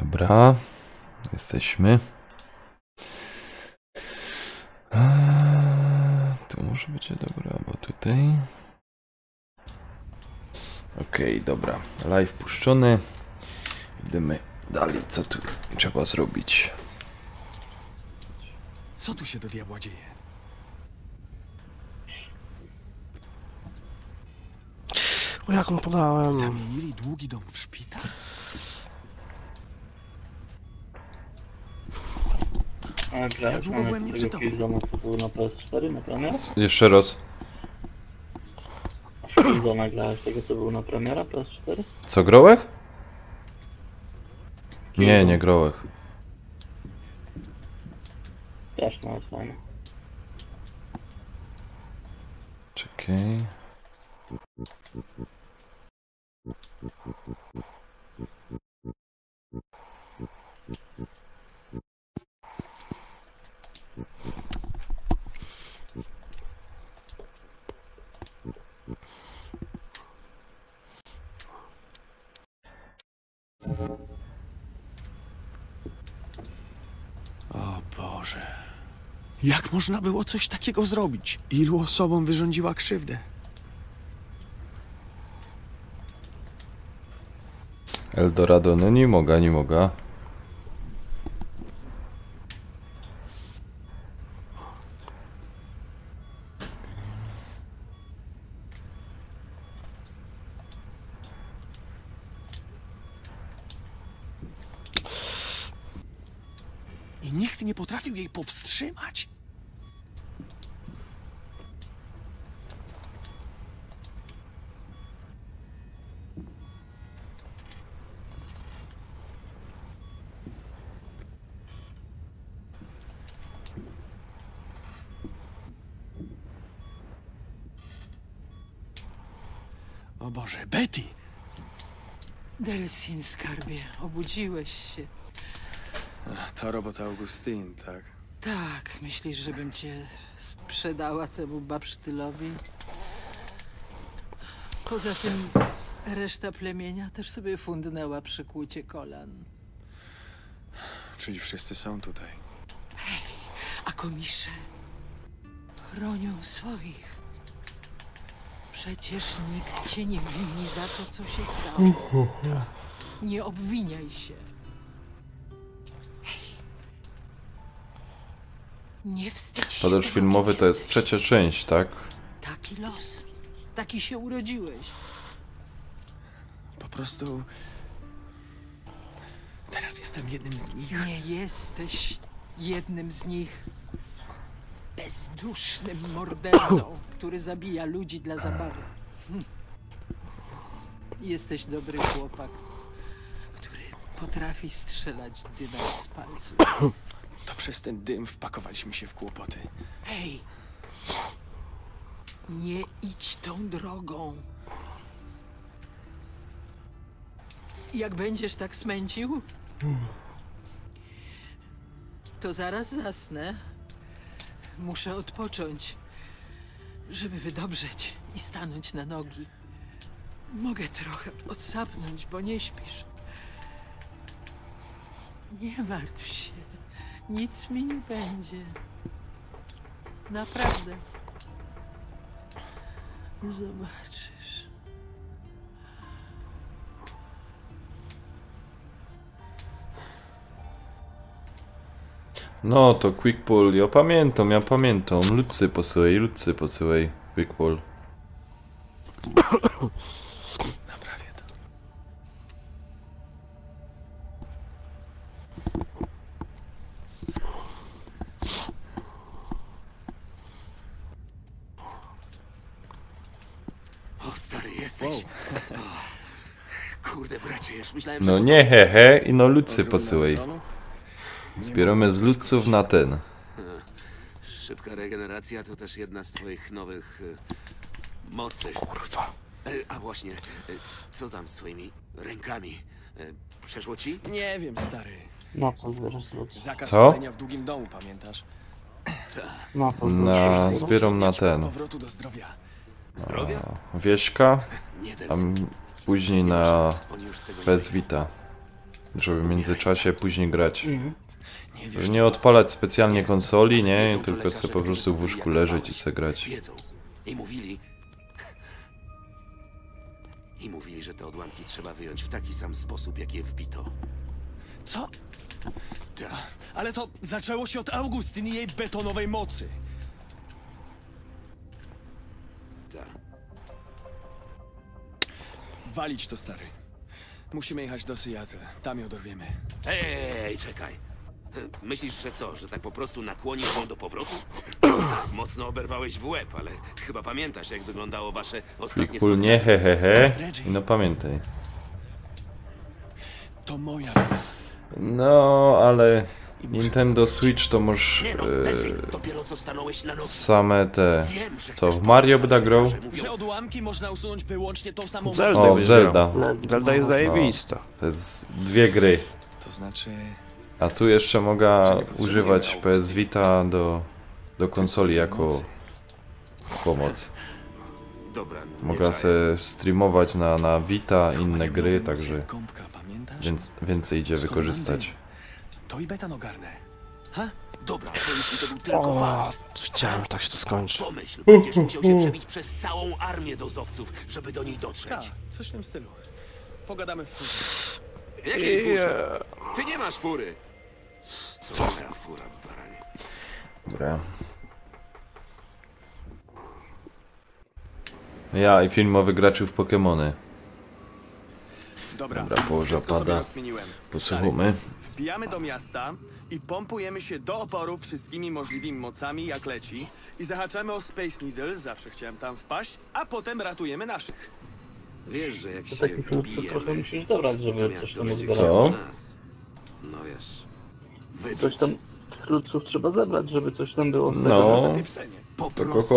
Dobra, jesteśmy. Tu może być dobra, bo tutaj. Okej, dobra. Live puszczony. Idziemy dalej, co tu trzeba zrobić. Co tu się do diabła dzieje? O jaką podałem? Zamienili długi dom w szpital? A grałeś długo byłem na tego nieprzytomny? Killzona, co był na PS4 na premierę? Jeszcze raz. A w Killzona grałeś tego, co był na premierę PS4? Co, grołek? Nie, nie grołek. Też nawet fajne. Czekaj. O Boże. Jak można było coś takiego zrobić? Ilu osobom wyrządziła krzywdę? Eldorado, no nie mogę, nie mogę. I nikt nie potrafił jej powstrzymać? O Boże, Betty! Delsin, skarbie, obudziłeś się. To robota Augustine, tak? Tak, myślisz, żebym cię sprzedała temu babsztylowi? Poza tym reszta plemienia też sobie fundnęła przy kłucie kolan. Czyli wszyscy są tutaj. A komisze chronią swoich. Przecież nikt cię nie wini za to, co się stało. Nie obwiniaj się. Nie wstydź się Podróż tego, filmowy kim to jest jesteś. trzecia część, tak? Taki los. Taki się urodziłeś. Po prostu... Teraz jestem jednym z nich. Nie jesteś jednym z nich. Bezdusznym mordercą, który zabija ludzi dla zabawy. Jesteś dobry chłopak, który potrafi strzelać dymem z palców. To przez ten dym wpakowaliśmy się w kłopoty. Hej! Nie idź tą drogą. Jak będziesz tak smęcił, to zaraz zasnę. Muszę odpocząć, żeby wydobrzeć i stanąć na nogi. Mogę trochę odsapnąć, bo nie śpisz. Nie martw się. Nic mi nie będzie. Naprawdę. Zobaczysz. No to quick pull, ja pamiętam. Ludcy posyłaj. Quick pull. Naprawię to. O, stary, jesteś. Kurde, bracie, już myślałem, że... No nie hehe i no ludcy posyłaj. Zbieramy z ludców na ten. Szybka regeneracja to też jedna z twoich nowych mocy. Kurwa. A właśnie, co tam z twoimi rękami? Przeszło ci? Nie wiem, stary. Na co zbierasz złoto? Zakaz Co? palenia w długim domu, pamiętasz? Na co Na zbierasz zbieram na ten. Powrotu do zdrowia. Zdrowia? Wieśka, Nie, a później na Oni już z tego nie PS Vita. żeby w międzyczasie później grać. Nie Żeby wiesz, nie odpalać specjalnie konsoli, nie? Wiedzą to Tylko lekarze sobie po prostu w powiedzieli, łóżku jak leżeć spałeś. i sobie grać. Wiedzą. I mówili, że te odłamki trzeba wyjąć w taki sam sposób, jak je wbito. co? Tak. Ale to zaczęło się od Augustyn i jej betonowej mocy. Tak. Walić to, stary. Musimy jechać do Seattle. Tam ją dorwiemy. Ej, czekaj. Myślisz, że co, że tak po prostu nakłonisz ją do powrotu? Tak, mocno oberwałeś w łeb, ale chyba pamiętasz, jak wyglądało wasze ostatnie Klikpul nie spotkanie. hehehe. I no pamiętaj. To moja wina. No, ale Nintendo Switch to możesz Nie no, Tessie, dopiero co stanąłeś na nogi. same te... Wiem, że Co, chcesz w Mario pomóc, by ale tak grał? lekarze mówią, Że odłamki można usunąć wyłącznie tą samą Zelda O, byś Zelda. Zelda jest zajebista. To jest dwie gry. To znaczy... A tu jeszcze mogę Że nie potrzebujemy używać Augusty. PS Vita do konsoli jako mocy. pomoc. Dobra, nie Mogę czaję. sobie streamować na Vita inne Chowanie gry, nowej mocy także jak gąbka, pamiętasz? więc więcej idzie Skoro wykorzystać. To i betan ogarnę. Ha? Dobra, co jeśli to był tylko O, wart? wiedziałem, że tak się to skończy. Pomyśl, będziesz musiał się przebić przez całą armię dozowców, żeby do niej Tak, dotrzeć. coś w tym stylu. Pogadamy w furze. Jakiej furze? Ty nie masz fury! Co moja fura, baranie? Dobra. Ja i filmowy graczy w Pokemony. Dobra, Dobra, położę wszystko sobie pada. rozkminiłem. Posłuchamy. Stary, wbijamy do miasta i pompujemy się do oporu wszystkimi możliwymi mocami, jak leci. I zahaczamy o Space Needle, zawsze chciałem tam wpaść, a potem ratujemy naszych. Wiesz, że jak To się taki klucz to trochę wbijemy, musisz dobrać, to żeby coś miasto tam będzie Co? uzbierać. chciało nas. No wiesz, wybić. Coś tam kluczów trzeba zebrać, żeby coś tam było. No, Zapieprzenie. Po tak prostu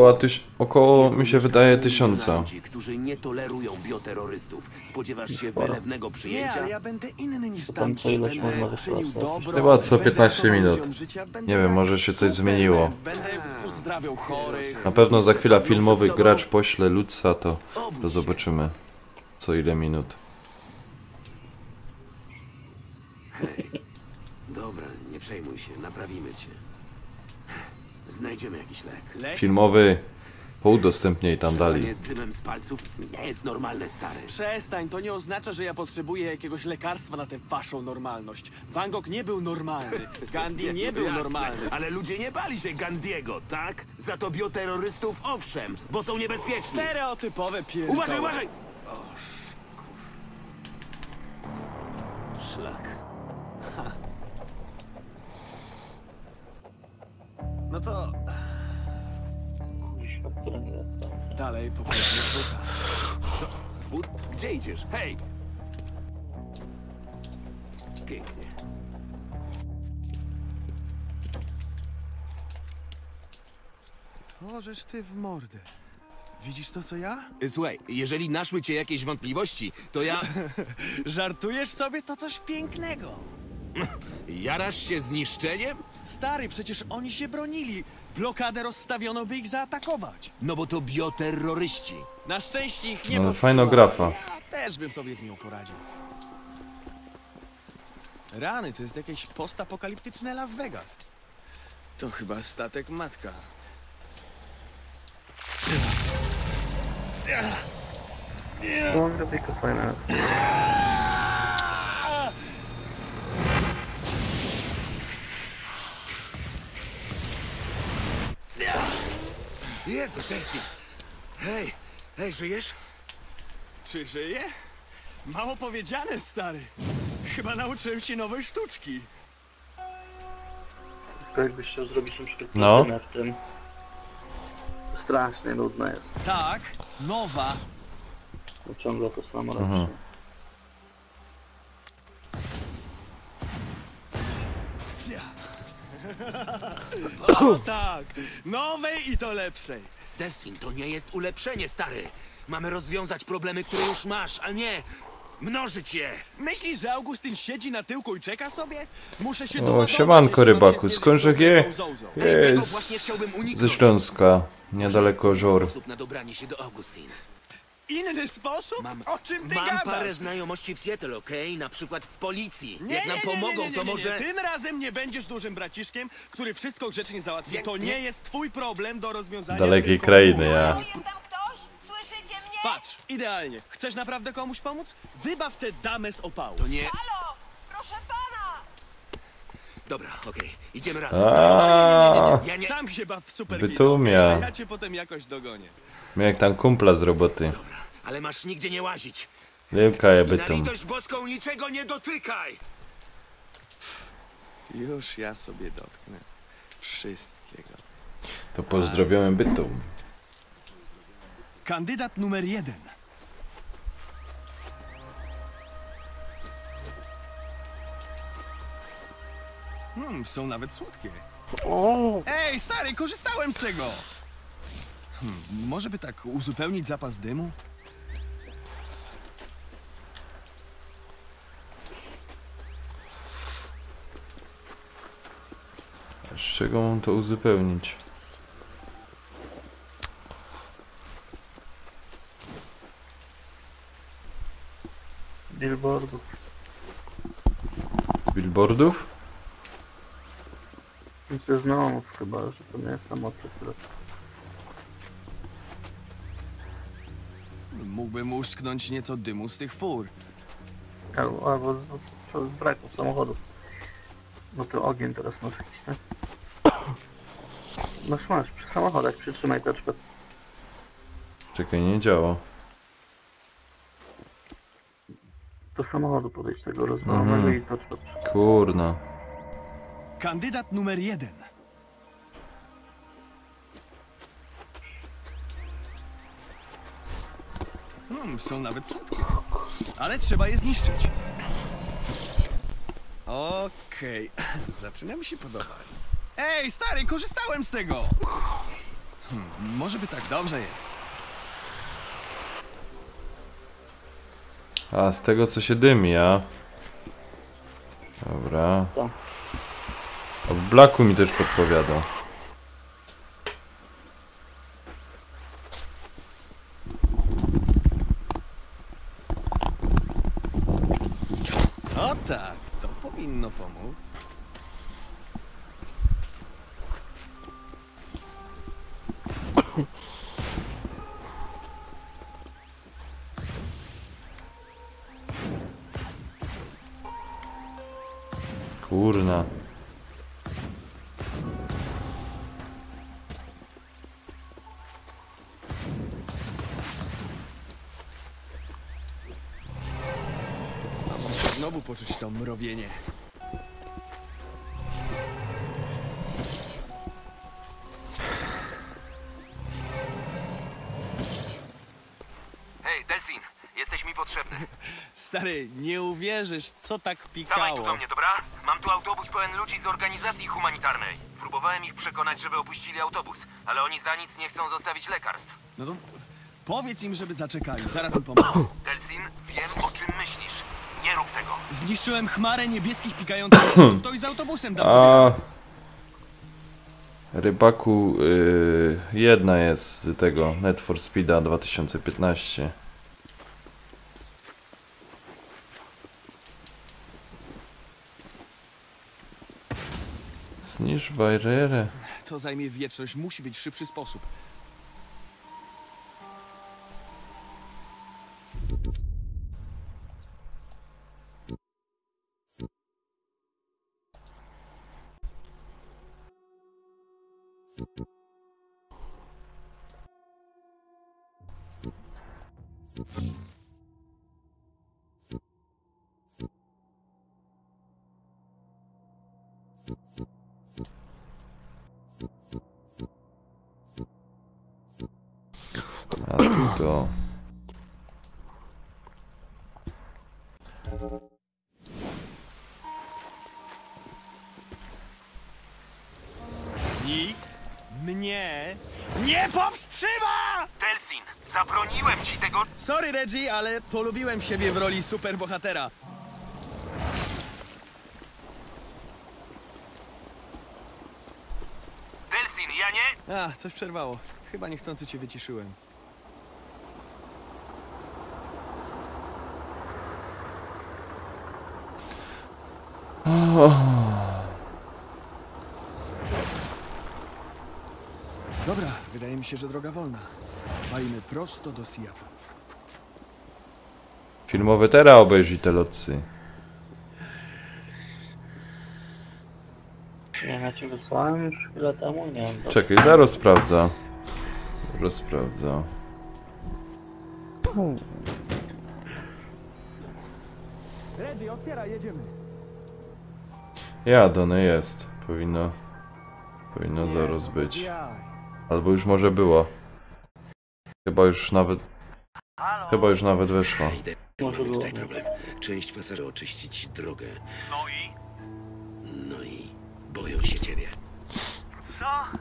około mi się wydaje 1000. ludzi, którzy nie tolerują bioterrorystów. Spodziewasz się wylewnego Nie, przyjęcia? ale ja będę inny niż Tam tamci. co ileś można Będę czynił wypracować. dobro. Chyba co będę 15 ratował minut. ludziom życia, będę Nie wiem, jak może się coś Superman, zmieniło. Będę uzdrawiał chorych. Na pewno za chwilę filmowy gracz pośle Luca, to zobaczymy. Co ile minut. Hej, dobra, nie przejmuj się, naprawimy cię. Znajdziemy jakiś lek. Lek? Filmowy, poudostępniaj tam dalej. Strzelanie dymem z palców nie jest normalne, stary. Przestań, to nie oznacza, że ja potrzebuję jakiegoś lekarstwa na tę waszą normalność. Van Gogh nie był normalny. Gandhi nie był Jasne, normalny. ale ludzie nie bali się Gandiego, tak? Za to bioterrorystów owszem, bo są niebezpieczni. Stereotypowe pierdoły. Uważaj, uważaj! Szlak. No to Kuźwa, które nie tam. dalej poprawnie z buta. Co? Zwód? Gdzie idziesz? Hej! Pięknie. Możesz ty w mordę. Widzisz to, co ja? Słuchaj, jeżeli naszły cię jakieś wątpliwości, to ja... Żartujesz sobie? To coś pięknego. Jarasz się zniszczeniem? Stary, przecież oni się bronili. Blokadę rozstawiono, by ich zaatakować. No bo to bioterroryści. Na szczęście ich nie No, powstrzymano. fajna grafa. Ja też bym sobie z nią poradził. Rany, to jest jakieś postapokaliptyczne Las Vegas. To chyba statek matka. No, grafika fajna. Jezu, Tessie! Hej, hej, żyjesz? Czy żyje? Mało powiedziane, stary. Chyba nauczyłem się nowej sztuczki. Tylko jakbyś chciał zrobić na przykład No. platynę w tym. Strasznie nudna jest. Tak, nowa. Bo ciągle to samo robisz. Mhm. O tak, nowej i to lepszej. Delsin, to nie jest ulepszenie, stary. Mamy rozwiązać problemy, które już masz, a nie mnożyć je. Myślisz, że Augustyn siedzi na tyłku i czeka sobie? Muszę się O, doładować, siemanko, jeśli mam rybaku, się zmierzyć skądże z je? tą zołzą. Tego właśnie Jest chciałbym uniknąć. ze Śląska, niedaleko Żor. Sposób na dobranie się do Augustyn. inny sposób? O czym ty Mam gadasz? parę znajomości w Seattle, okej? Na przykład w policji. Nie, Jak nam pomogą, to może... Tym razem nie będziesz dużym braciszkiem, który wszystko grzecznie załatwi. To nie jest twój problem do rozwiązania. Dalekiej tylko krainy, mój. ja. Jest tam ktoś? Słyszycie mnie? Patrz, idealnie. Chcesz naprawdę komuś pomóc? Wybaw tę damę z opału. To nie... Halo! Proszę pana! Dobra, okej. Idziemy razem. A, Ja nie... Sam się baw w super Bytumia. Ja cię potem jakoś dogonię. jak tam kumpla z roboty. Ale masz nigdzie nie łazić. Wielka je Na bytum. litość boską niczego nie dotykaj! Już ja sobie dotknę wszystkiego. To pozdrowiamy bytum. Kandydat numer 1. Są nawet słodkie. O, Ej, stary, korzystałem z tego! Może by tak uzupełnić zapas dymu? Z czego mam to uzupełnić? billboardów. Z billboardów? Ze znów chyba, że to nie jest samochód, które... Mógłbym uszczknąć nieco dymu z tych fur. Albo z braku samochodów. Bo to ogień teraz masz jakiś, nie? Masz, przy samochodach przytrzymaj touchpad. Czekaj, nie działa. Do samochodu podejść tego rozwalonego i touchpad. Kurna. Kandydat numer 1. Są nawet słodkie. Ale trzeba je zniszczyć. Okej, zaczyna mi się podobać. Ej, stary, korzystałem z tego! Może by tak dobrze jest. A, z tego co się dymi, a? Dobra. Co? O, w Blacku mi też podpowiada. O tak, to powinno pomóc. Kurna. Znowu poczuć to mrowienie. Hej, Delsin, jesteś mi potrzebny. Stary, nie uwierzysz, co tak Dawaj pikało. tu do mnie, dobra? Mam tu autobus pełen ludzi z organizacji humanitarnej. Próbowałem ich przekonać, żeby opuścili autobus, ale oni za nic nie chcą zostawić lekarstw. No to powiedz im, żeby zaczekali, zaraz im pomogę. Delsin, wiem o czym myślisz. Nie rób tego. Zniszczyłem chmarę niebieskich pikających robotów, to i z autobusem dam sobie A... radę. Rybaku, jedna jest z tego Need for Speeda 2015. Zniszcz barierę. To zajmie wieczność, musi być szybszy sposób. A tu to... Nikt mnie nie powstrzyma! Delsin, zabroniłem ci tego. Sorry, Reggie, ale polubiłem siebie w roli superbohatera. Delsin, ja nie... Coś przerwało. Chyba niechcący cię wyciszyłem. Dobra, wydaje mi się, że droga wolna. Walimy prosto do Seattle. Filmowy teraz obejrzyj te lotcy. Nie wiem, ja ci wysłałem już chwilę temu, nie wiem. Czekaj, zaraz sprawdza. Zaraz sprawdza. Reggie, otwieraj, jedziemy. Jadę, no jest. Powinno zaraz być. Albo już może było. Chyba już nawet weszło. Może Mamy było. tutaj problem. Część pasażerów oczyścić drogę. No i boją się ciebie. Co?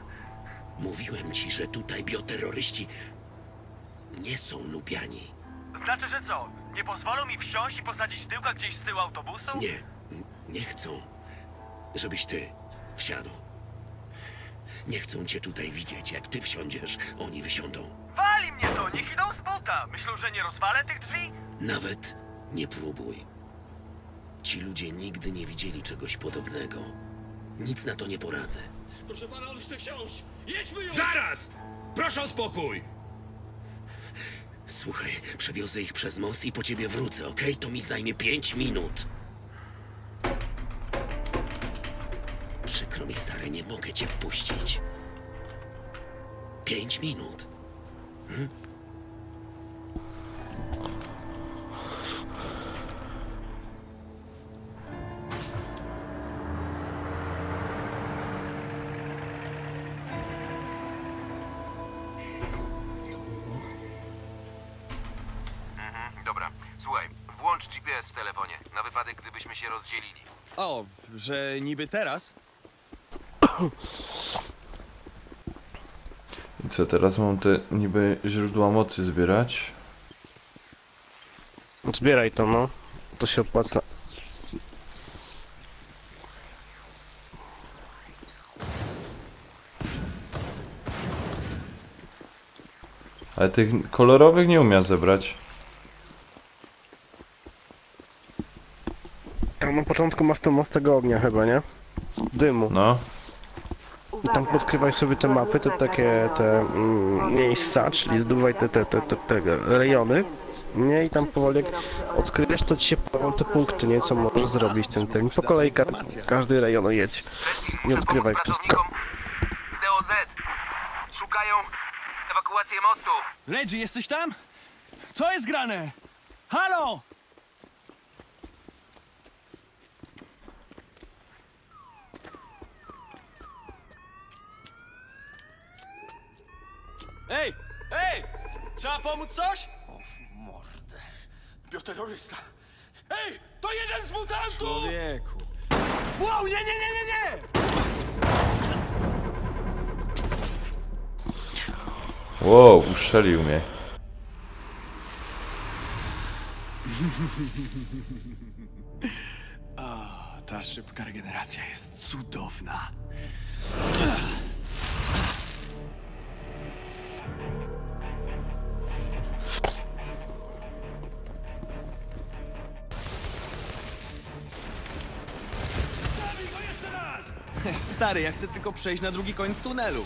Mówiłem ci, że tutaj bioterroryści nie są lubiani. Znaczy, że co? Nie pozwolą mi wsiąść i posadzić tyłka gdzieś z tyłu autobusu? Nie chcą, żebyś ty wsiadł. Nie chcą cię tutaj widzieć. Jak ty wsiądziesz, oni wysiądą. Wali mnie to, niech idą z buta. Myślą, że nie rozwalę tych drzwi? Nawet nie próbuj. Ci ludzie nigdy nie widzieli czegoś podobnego. Nic na to nie poradzę. Proszę pana, on chce wsiąść! Jedźmy już! Zaraz! Proszę o spokój! Słuchaj, przewiozę ich przez most i po ciebie wrócę, okej? To mi zajmie 5 minut. Przykro mi, stary, nie mogę cię wpuścić. 5 minut. Dobra, słuchaj, włącz GPS w telefonie, na wypadek gdybyśmy się rozdzielili. O, że niby teraz? I co, teraz mam te niby źródła mocy zbierać? Zbieraj to, no. To się opłaca. Ale tych kolorowych nie umiem zebrać. A na początku masz ten most tego ognia chyba, nie? Dymu. No. I tam podkrywaj sobie te mapy, to takie te miejsca, czyli zdobywaj te rejony. Nie, i tam powoli jak odkryjesz, to ci się pojawią te punkty, nie? Co możesz zrobić tym. Po kolei każdy rejon jedź. Nie odkrywaj wszystko. DOZ! Szukają ewakuację mostu! Reggie, jesteś tam? Co jest grane? Halo! Ej! Ej! Trzeba pomóc coś? O, w mordę. Bioterrorysta. Ej! To jeden z mutantów! Człowieku. Wow, nie! Wow, uszczelił mnie. Ta szybka regeneracja jest cudowna. Stary, ja chcę tylko przejść na drugi koniec tunelu.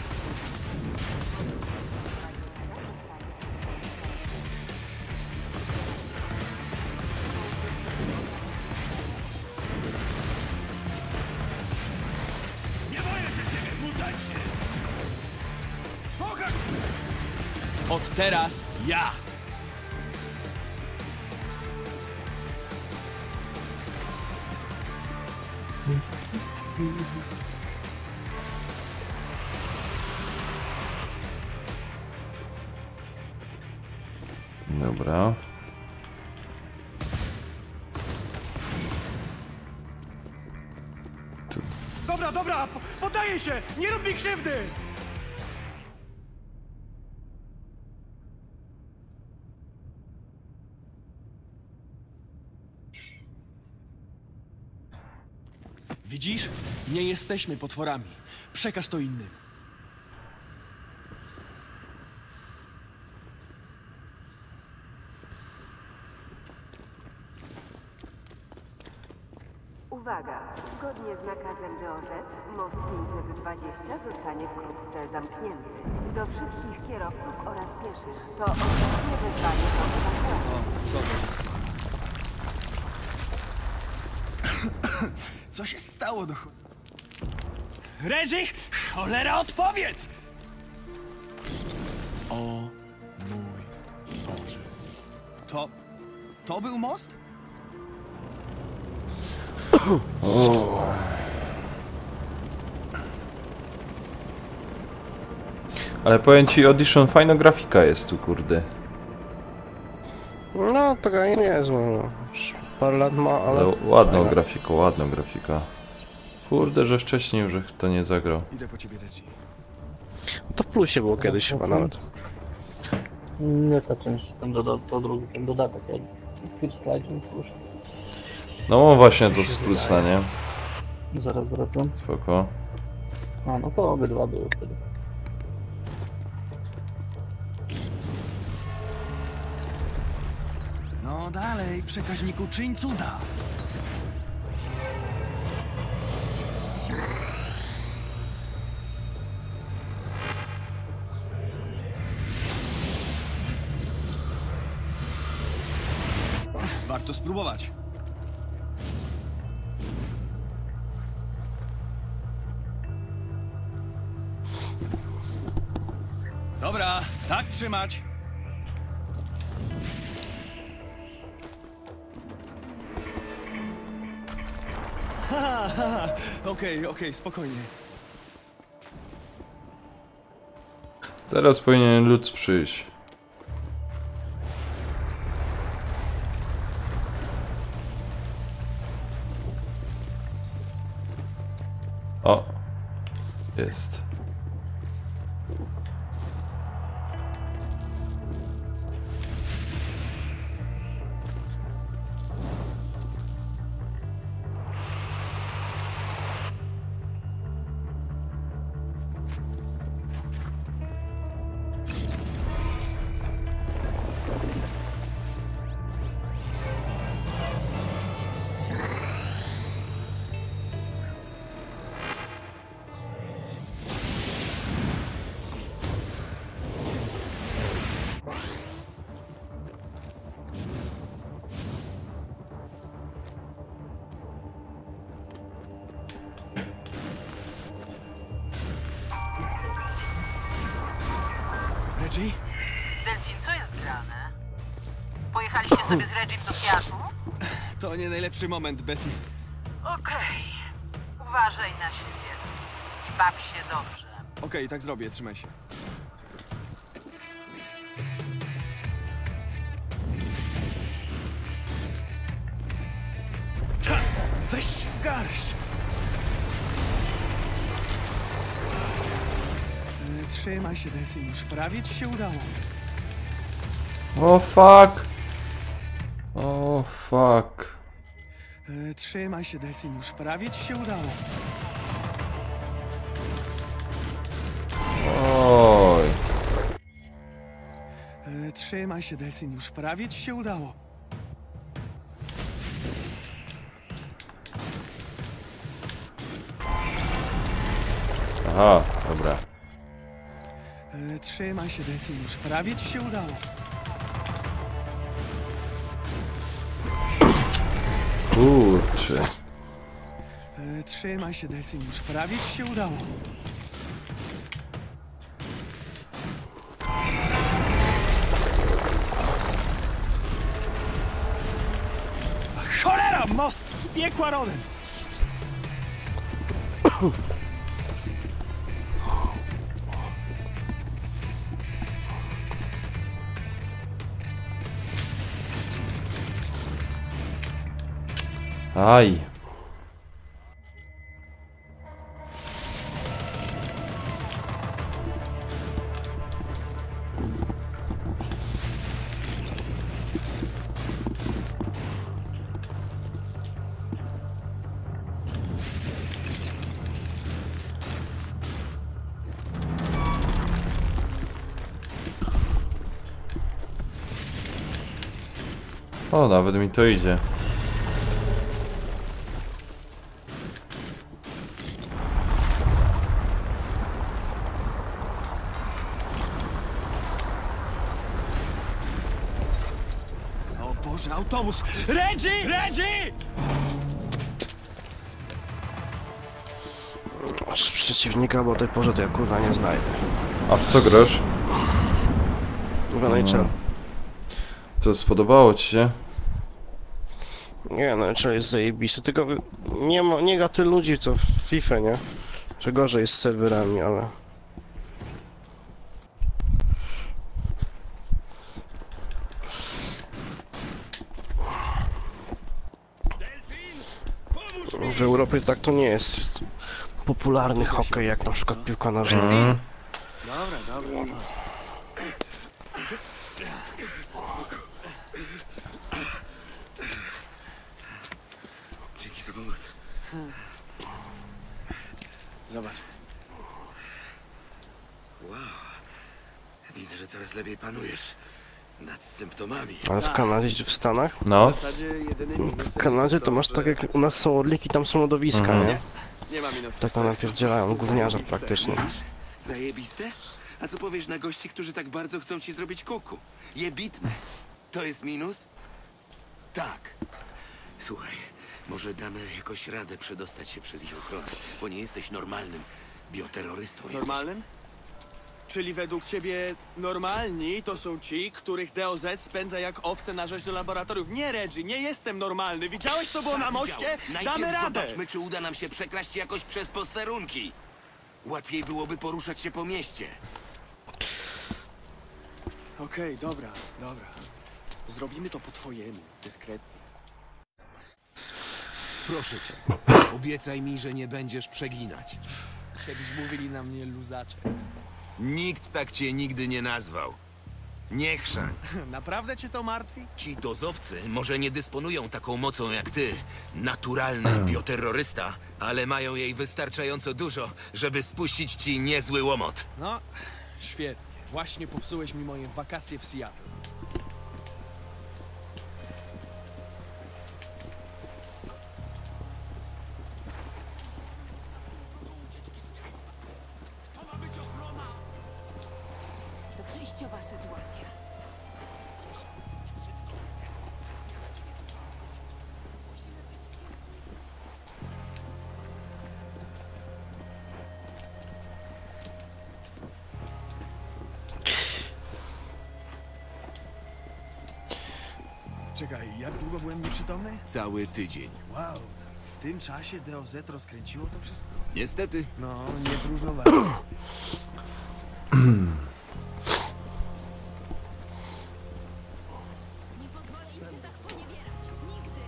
Od teraz ja! Dobra. Dobra, poddaję się! Nie rób mi krzywdy! Widzisz? Nie jesteśmy potworami. Przekaż to innym. Uwaga! Zgodnie z nakazem DOZ, most 520 zostanie wkrótce zamknięty. Do wszystkich kierowców oraz pieszych to ostatnie wezwanie do ewakuacji. Co się stało do Reggie, cholera, odpowiedz! O mój Boże. To był most? Ale powiem ci, Audition, fajna grafika jest tu, kurde. No, taka nie jest zła, no. Już parę lat ma, ale... Ładną fajna. grafiką, ładna grafika. Kurde, że wcześniej już kto nie zagrał. Idę po ciebie, Reggie. To w plusie było kiedyś chyba nawet. Nie ta część, to drugi, ten dodatek, jak First Light już. No właśnie to z plusa, nie? Zaraz wracam. Spoko. A, no to obydwa były wtedy. No dalej, przekaźniku, czyń cuda. Warto spróbować. Dobra, tak trzymać. Okej, spokojnie. Zaraz powinien Lutz przyjść. O! Jest. Reggie? Delsin, co jest grane? Pojechaliście sobie z Reggiem do Seattle'u? To nie najlepszy moment, Betty. Okej. Uważaj na siebie. I baw się dobrze. Okej, tak zrobię, trzymaj się. Weź się w garść! Trzymaj się, Delsin, już prawie ci się udało. O fuck! O fuck! Trzymaj się, Delsin, już prawie ci się udało. Oj! Trzymaj się, Delsin, już prawie ci się udało. Aha, dobra. Trzymaj się, Delsin, już prawie ci się udało. Kurczę. Trzymaj się, Delsin, już prawie ci się udało. Cholera! Most z piekła rodem! Aj! O, nawet mi to idzie. autobus! Reggie! Reggie! Aż przeciwnika, bo o tej porze to ja kurwa nie znajdę. A w co grasz? Chyba NHL. Co, spodobało ci się? Nie, no NHL jest zajebisty, tylko nie gra tylu ludzi co w FIFA, nie? Czy gorzej jest z serwerami, ale... W Europie tak to nie jest popularny hokej jak na przykład piłka nożna. Dobra, dobra. Dzięki za pomoc. Zobacz. Wow. Widzę, że coraz lepiej panujesz nad symptomami. Ale w Kanadzie, w Stanach? No. W zasadzie jedyny minus W Kanadzie to masz tak jak u nas są orliki, tam są lodowiska, nie? Nie ma minusów. Tak to napierdzielają gówniarza praktycznie. Zajebiste? A co powiesz na gości, którzy tak bardzo chcą ci zrobić kuku? Jebitne. To jest minus? Tak. Słuchaj, może damy jakoś radę przedostać się przez ich ochronę, bo nie jesteś normalnym bioterrorystą. Normalnym? Czyli według ciebie normalni to są ci, których DOZ spędza jak owce na rzeź do laboratoriów. Nie, Reggie, nie jestem normalny. Widziałeś, co było na moście? Damy radę! Zobaczmy, czy uda nam się przekraść jakoś przez posterunki. Łatwiej byłoby poruszać się po mieście. Okej, dobra. Zrobimy to po twojemu, dyskretnie. Proszę cię, obiecaj mi, że nie będziesz przeginać. Kiedyś mówili na mnie luzaczek. Nikt tak cię nigdy nie nazwał. Nie chrzań. Naprawdę cię to martwi? Ci dozowcy może nie dysponują taką mocą jak ty, naturalny bioterrorysta, ale mają jej wystarczająco dużo, żeby spuścić ci niezły łomot. No, świetnie. Właśnie popsułeś mi moje wakacje w Seattle. To przejściowa sytuacja. Czekaj, jak długo byłem nieprzytomny? Cały tydzień. Wow, w tym czasie DOZ rozkręciło to wszystko? Niestety. No, nie próżnowałem. Nie pozwolę im się tak poniewierać. Nigdy.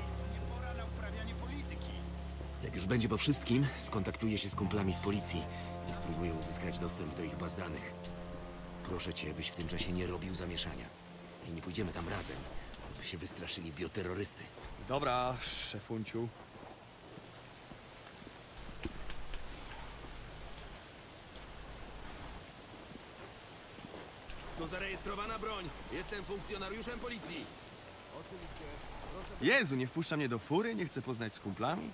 Jak już będzie po wszystkim, skontaktuję się z kumplami z policji i spróbuję uzyskać dostęp do ich baz danych. Proszę cię, byś w tym czasie nie robił zamieszania. I nie pójdziemy tam razem, by się wystraszyli bioterrorysty. Dobra, szefunciu. To zarejestrowana broń. Jestem funkcjonariuszem policji. Jezu, nie wpuszcza mnie do fury? Nie chce poznać z kumplami?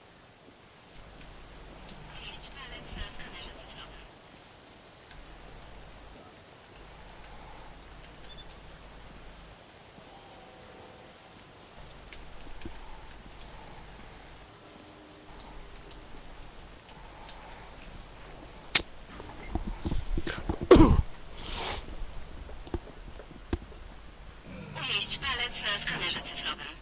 Umieść palec na skanerze cyfrowym.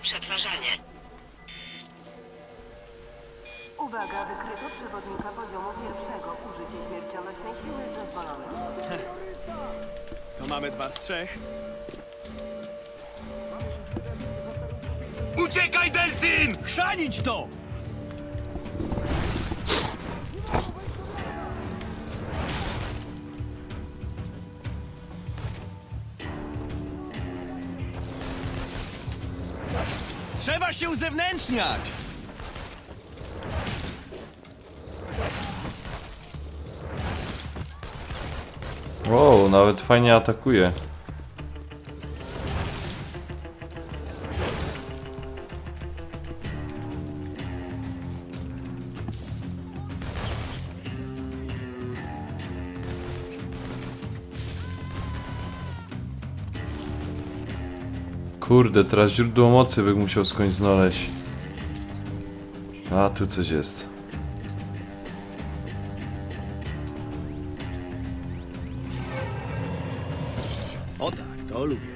Przetwarzanie. Uwaga, wykryto przewodnika poziomu pierwszego. Użycie śmiercionośnej siły dozwolone. To mamy 2 z 3. Uciekaj, Delsin! Chrzanić to! Trzeba się uzewnętrzniać! Wow, nawet fajnie atakuje. Kurde, teraz źródło mocy bym musiał skądś znaleźć. A, tu coś jest. O tak, to lubię.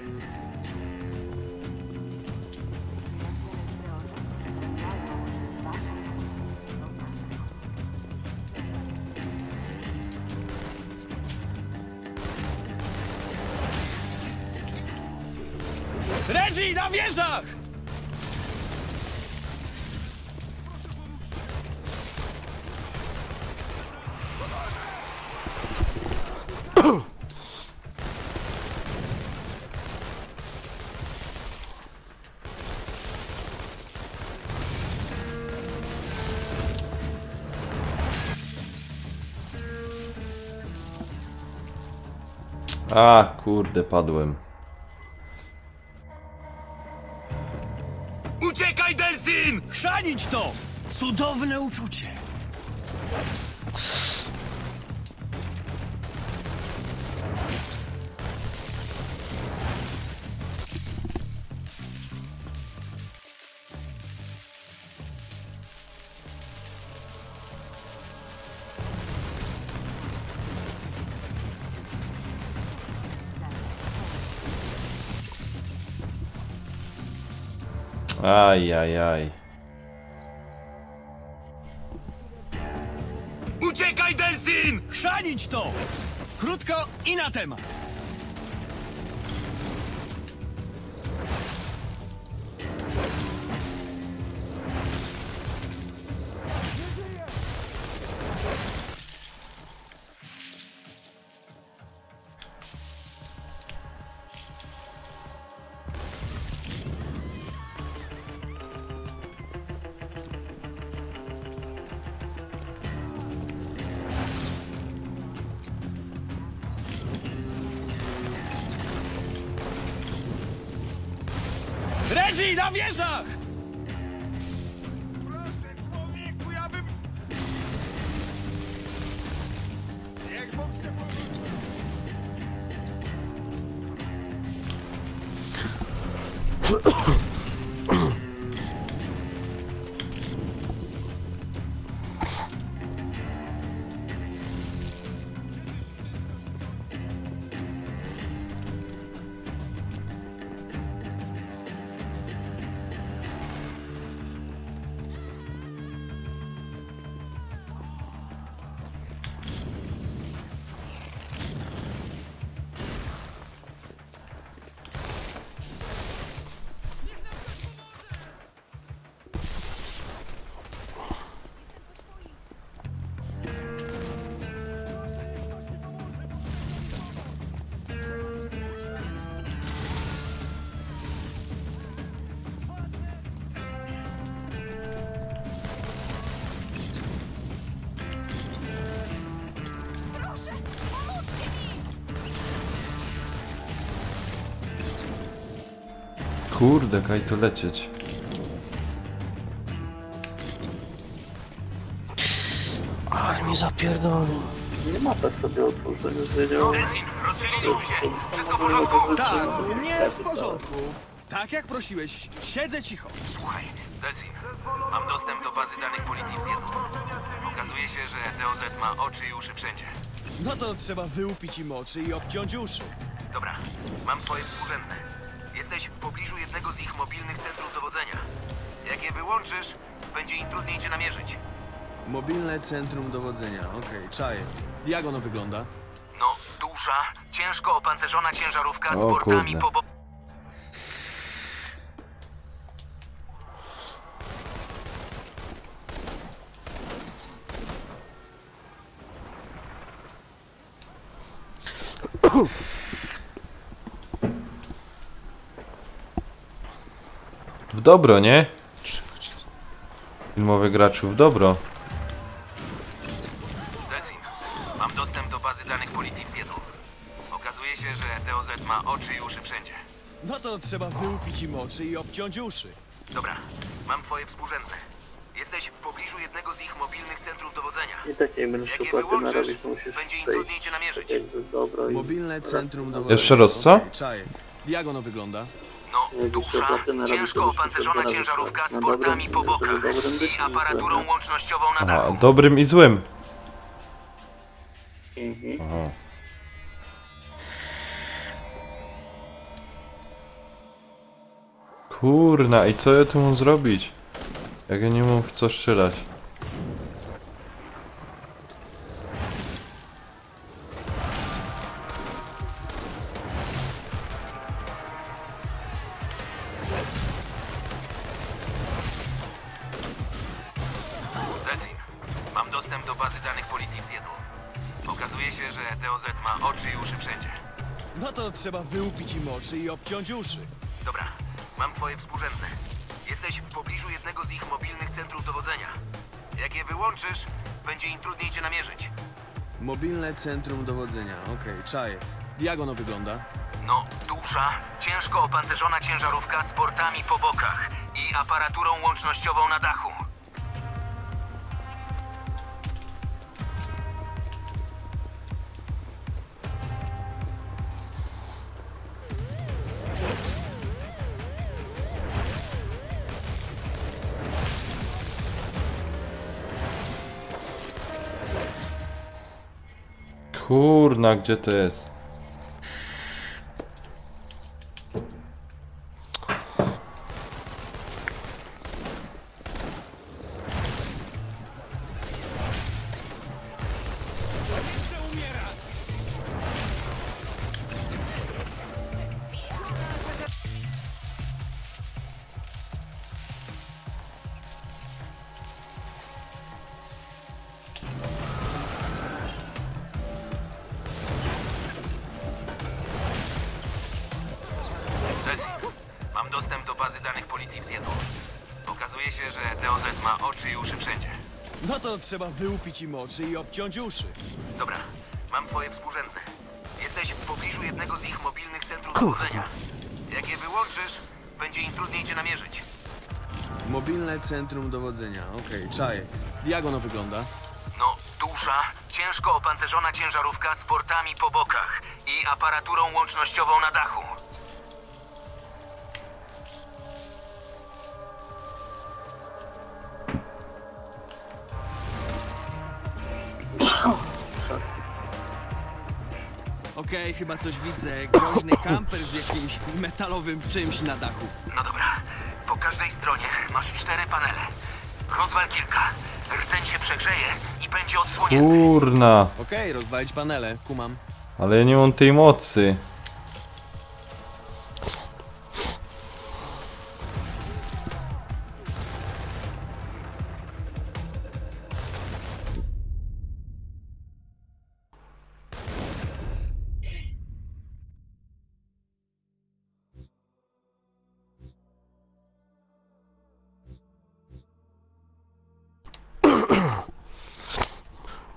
Reggie, na wieżach! A, kurde, padłem. Uciekaj, Delsin! Chrzanić to! Cudowne uczucie! Aj, aj, aj. Uciekaj, Delsin! Chrzanić to! Krótko i na temat. Reggie, na wieżach! Proszę, człowieku, ja bym... Jak mógł... Kurde, kaj to lecieć. Ale mi zapierdolił. Nie ma tak sobie otwórz, żebyś wiedział. Delsin, rozdzieliliśmy się. Wszystko w porządku? Tak, u mnie w porządku. Tak jak prosiłeś, siedzę cicho. Słuchaj, Delsin, mam dostęp do bazy danych policji w Seattle. Okazuje się, że DOZ ma oczy i uszy wszędzie. No to trzeba wyłupić im oczy i obciąć uszy. Dobra, mam twoje współrzędne. Jesteś w pobliżu jednego z ich mobilnych centrów dowodzenia. Jak je wyłączysz, będzie im trudniej cię namierzyć. Mobilne centrum dowodzenia, okej, czaję. Jak ono wygląda? No, duża, ciężko opancerzona ciężarówka z O portami kurde. po... W dobro, nie? Filmowy graczu w dobro. Delsin, mam dostęp do bazy danych policji w Seattle. Okazuje się, że DOZ ma oczy i uszy wszędzie. No to trzeba wyłupić im oczy i obciąć uszy. Dobra, mam twoje współrzędne. Jesteś w pobliżu jednego z ich mobilnych centrów dowodzenia. I tak jak będziesz Jak je szukał tym wyłączysz, narobić, to musisz będzie im przejść trudniej cię namierzyć. jakby dobro i... Mobilne centrum dowodzenia. Jeszcze raz, co? Okej, czaję. Jak ono wygląda? No, duża, ciężko opancerzona ciężarówka z portami po bokach i aparaturą łącznościową na Aha, dachu. dobrym i złym. Mhm. Aha. Kurna, i co ja tu mam zrobić? Jak ja nie mam w co strzelać? Decim, mam dostęp do bazy danych policji w Seattle. Okazuje się, że DOZ ma oczy i uszy wszędzie. No to trzeba wyłupić im oczy i obciąć uszy. Dobra, mam twoje współrzędne. Jesteś w pobliżu jednego z ich mobilnych centrów dowodzenia. Jak je wyłączysz, będzie im trudniej cię namierzyć. Mobilne centrum dowodzenia. Okej, czaję. Jak ono wygląda? No, duża, ciężko opancerzona ciężarówka z portami po bokach i aparaturą łącznościową na dachu. Kurna, gdzie to jest? Decim, mam dostęp do bazy danych policji w Seattle. Okazuje się, że DOZ ma oczy i uszy wszędzie. No to trzeba wyłupić im oczy i obciąć uszy. Dobra, mam twoje współrzędne. Jesteś w pobliżu jednego z ich mobilnych centrów dowodzenia. Jak je wyłączysz, będzie im trudniej cię namierzyć. Mobilne centrum dowodzenia. Okej, czaję. Jak ono wygląda? No, duża, ciężko opancerzona ciężarówka z portami po bokach i aparaturą łącznościową na dachu. Okej, chyba coś widzę. Groźny kamper z jakimś metalowym czymś na dachu. No dobra, po każdej stronie masz 4 panele. Rozwal kilka, rdzeń się przegrzeje i będzie odsłonięty. Kurna, Okej, rozwalić panele. Kumam. ale ja nie mam tej mocy.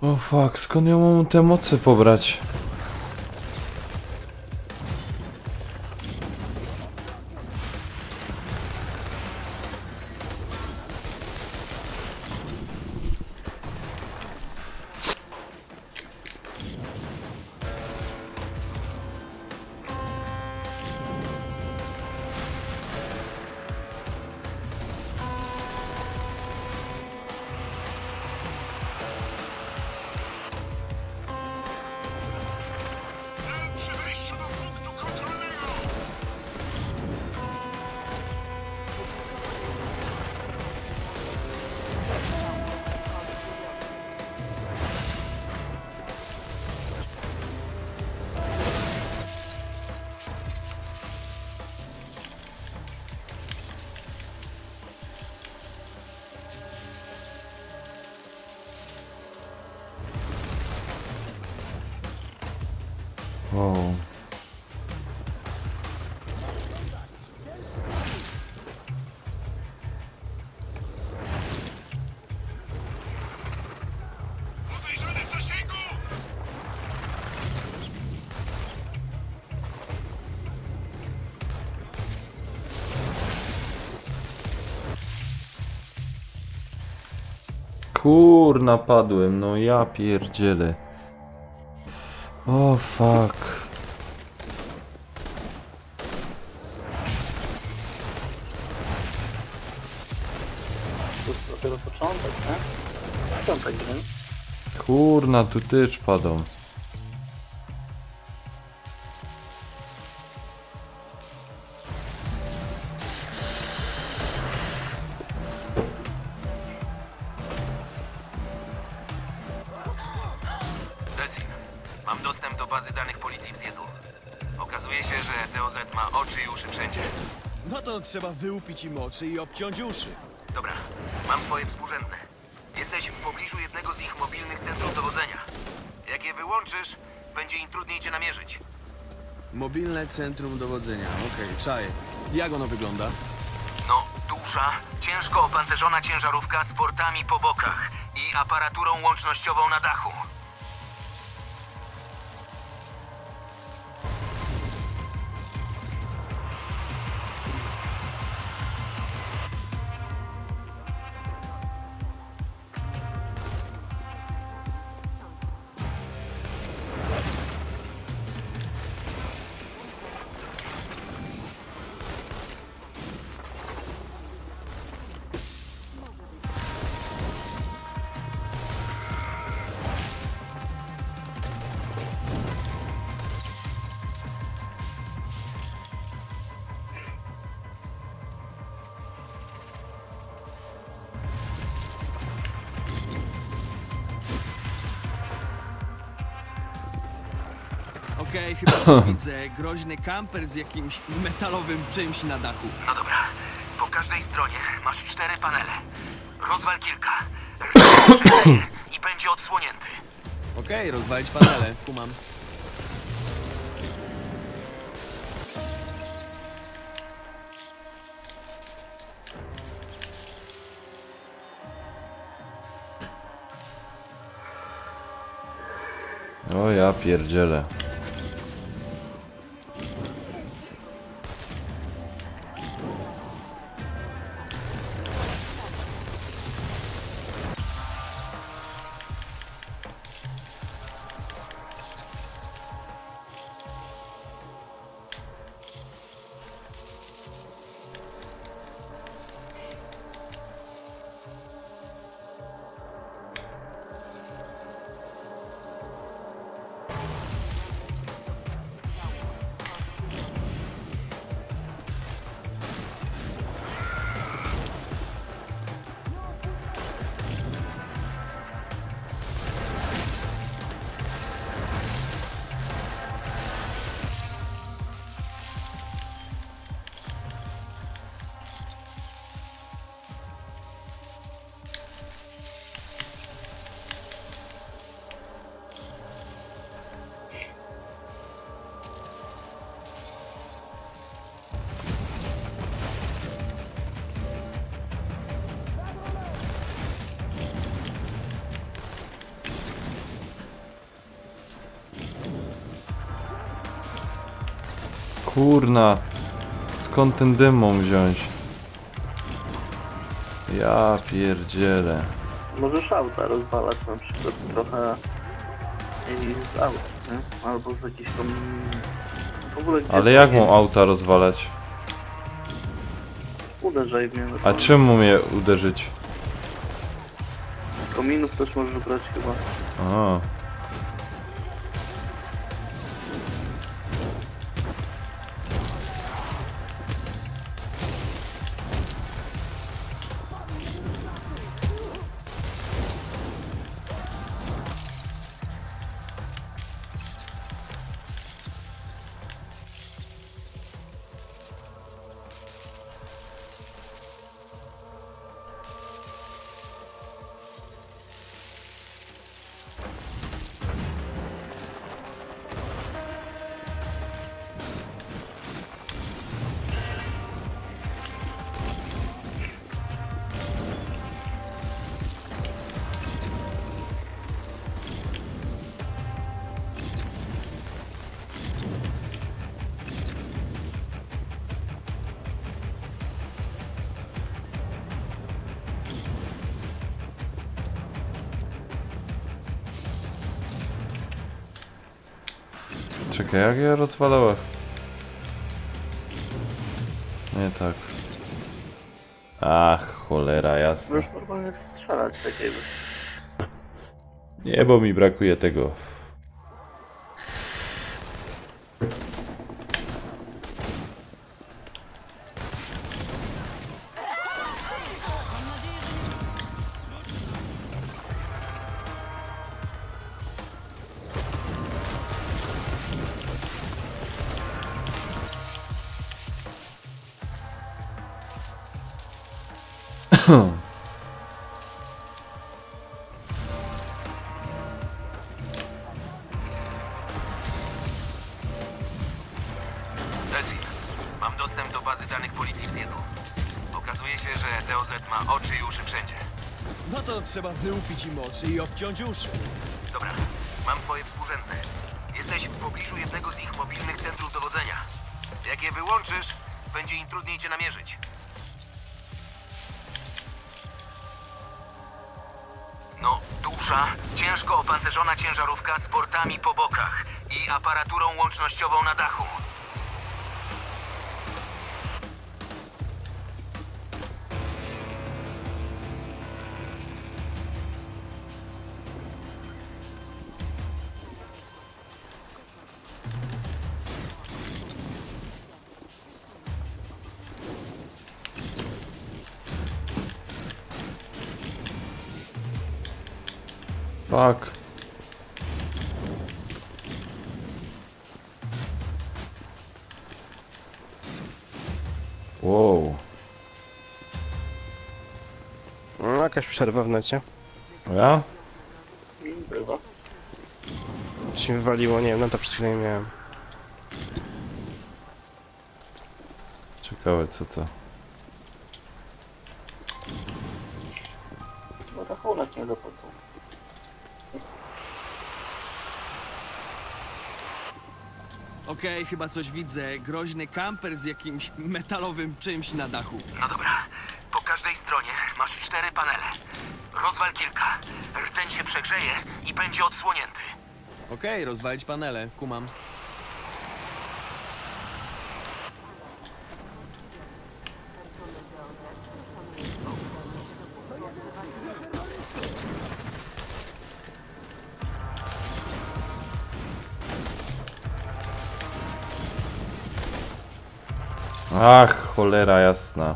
O fuck, skąd ja mam te moce pobrać? Wow. Kurna, padłem, no ja pierdzielę. O fuck. To jest dopiero początek, nie? Początek gry. Kurna, tu tycz padą. Decim, mam dostęp do bazy danych policji w Seattle. Okazuje się, że DOZ ma oczy i uszy wszędzie. No to trzeba wyłupić im oczy i obciąć uszy. Dobra, mam twoje współrzędne. Jesteś w pobliżu jednego z ich mobilnych centrum dowodzenia. Jak je wyłączysz, będzie im trudniej cię namierzyć. Mobilne centrum dowodzenia, okej, czaję. Jak ono wygląda? No, duża, ciężko opancerzona ciężarówka z portami po bokach i aparaturą łącznościową na dachu. Okej, chyba coś widzę. Groźny kamper z jakimś metalowym czymś na dachu. No dobra, po każdej stronie masz 4 panele. Rozwal kilka. Rzuć i będzie odsłonięty. Okej, rozwalić panele, kumam. O ja pierdzielę. Kurna, skąd ten dymą wziąć? Ja pierdzielę. Możesz auta rozwalać na przykład trochę i z aut, nie? Albo z jakichś tam... W ogóle gdzie Ale jak mam auta rozwalać? Uderzaj w nie. A czemu mnie uderzyć? Kominów też możesz brać chyba. A. Czekaj, jak ja rozwalałem? Nie tak. Ach, cholera jasna. Możesz normalnie strzelać takiego. Nie, bo mi brakuje tego. Delsin, mam dostęp do bazy danych policji w Seattle. Okazuje się, że DOZ ma oczy i uszy wszędzie. No to trzeba wyłupić im oczy i obciąć uszy. Dobra, mam twoje współrzędne. Jesteś w pobliżu jednego z ich mobilnych centrów dowodzenia. Jak je wyłączysz, będzie im trudniej cię namierzyć. No, duża, ciężko opancerzona ciężarówka z portami po bokach i aparaturą łącznościową na dachu. Fuck. Wow. No, jakaś przerwa w necie. Ja? Bywa. Się wywaliło, nie wiem, no to przez chwilę nie miałem. Ciekawe co to. No rachunek nie zapłacą. Okej, chyba coś widzę. Groźny kamper z jakimś metalowym czymś na dachu. No dobra, po każdej stronie masz 4 panele. Rozwal kilka, rdzeń się przegrzeje i będzie odsłonięty. Okej, rozwalić panele, kumam. Ach, cholera jasna.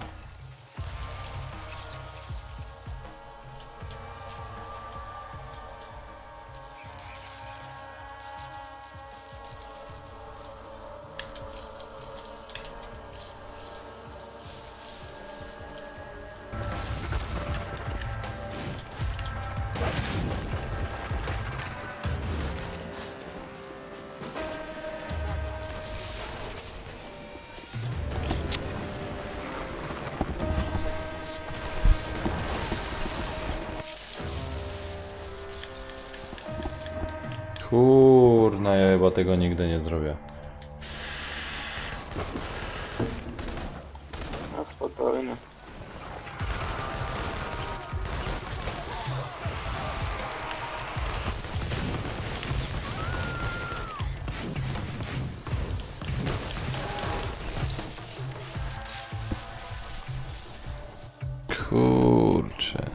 Kurna, ja chyba tego nigdy nie zrobię. No spokojnie. Kurczę.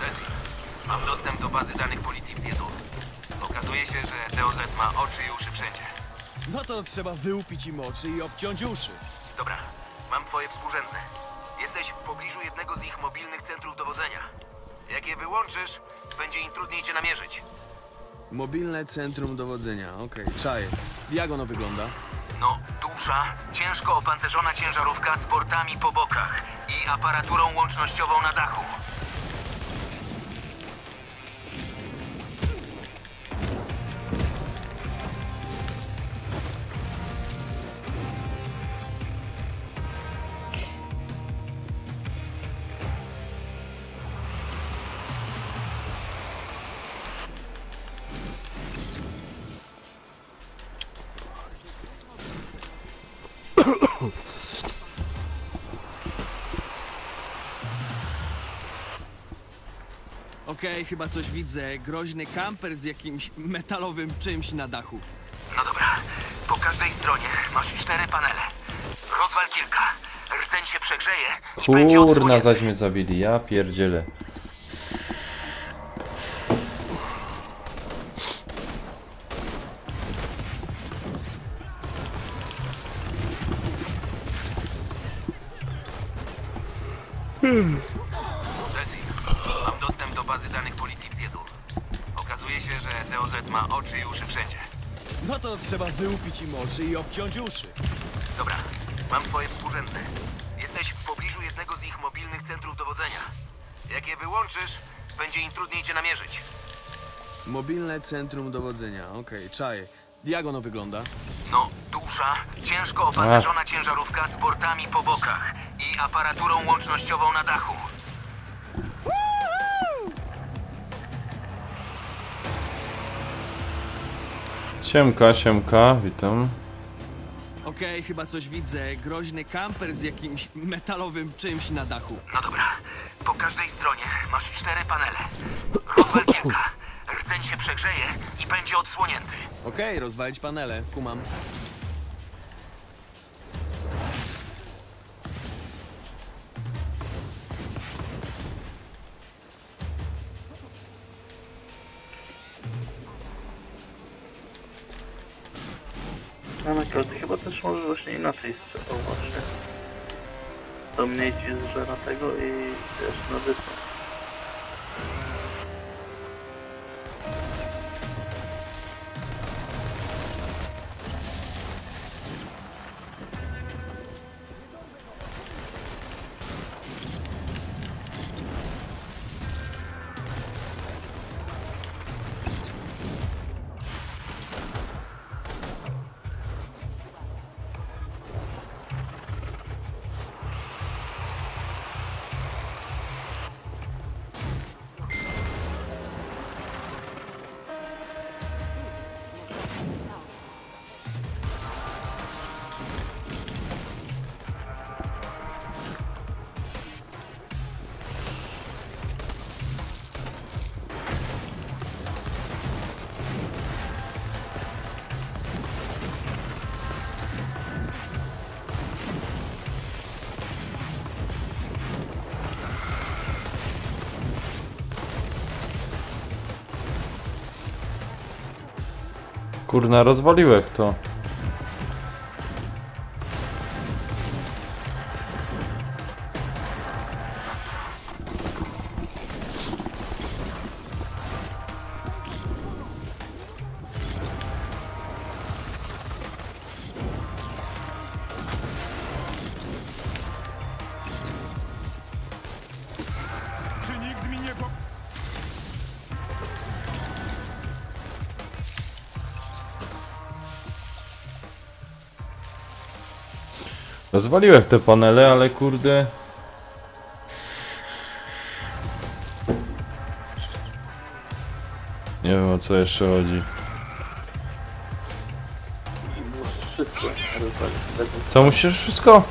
Delsin, mam dostęp do bazy danych policji w Seattle. Okazuje się, że DOZ ma oczy i uszy wszędzie. No to trzeba wyłupić im oczy i obciąć uszy. Dobra, mam twoje współrzędne. Jesteś w pobliżu jednego z ich mobilnych centrów dowodzenia. Jak je wyłączysz, będzie im trudniej cię namierzyć. Mobilne centrum dowodzenia, okej, czaję. Jak ono wygląda? No, duża, ciężko opancerzona ciężarówka z portami po bokach i aparaturą łącznościową na dachu. Okej, chyba coś widzę. Groźny kamper z jakimś metalowym czymś na dachu. No dobra, po każdej stronie masz 4 panele. Rozwal kilka. Rdzeń się przegrzeje i będzie Kurna, odsłonięty. zaś mnie zabili, ja pierdzielę. Delsin, mam dostęp do bazy danych policji w Seattle. Okazuje się, że DOZ ma oczy i uszy wszędzie. No to trzeba wyłupić im oczy i obciąć uszy. Dobra, mam twoje współrzędne. Jesteś w pobliżu jednego z ich mobilnych centrów dowodzenia. Jak je wyłączysz, będzie im trudniej cię namierzyć. Mobilne centrum dowodzenia. Okej, czaję. Jak ono wygląda? No, duża, ciężko opancerzona ciężarówka z portami po bokach i aparaturą łącznościową na dachu. Siemka, siemka, witam. Okej, chyba coś widzę. Groźny kamper z jakimś metalowym czymś na dachu. No dobra, po każdej stronie masz 4 panele. Rozwal kilka. Rdzeń się przegrzeje i będzie odsłonięty. Okej, rozwalić panele. Kumam. No na każdy chyba też może właśnie inaczej strzelał właśnie. To mniej ci zżera tego i też na dystans. Kurna, rozwaliłeś to. Czy nikt mi nie Rozwaliłeś te panele, ale kurde... Nie wiem, o co jeszcze chodzi. Wszystko rozwalić. Co, musisz wszystko?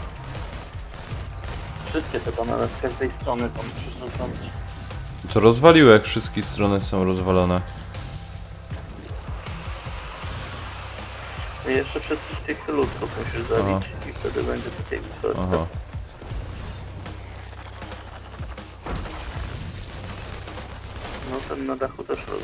Wszystkie te panele z każdej strony tam przerzucone. To rozwaliłeś, wszystkie strony są rozwalone. I jeszcze wszystkich tych ludków musisz zabić i wtedy będzie takiej wysoko. Aha. No ten na dachu też robi.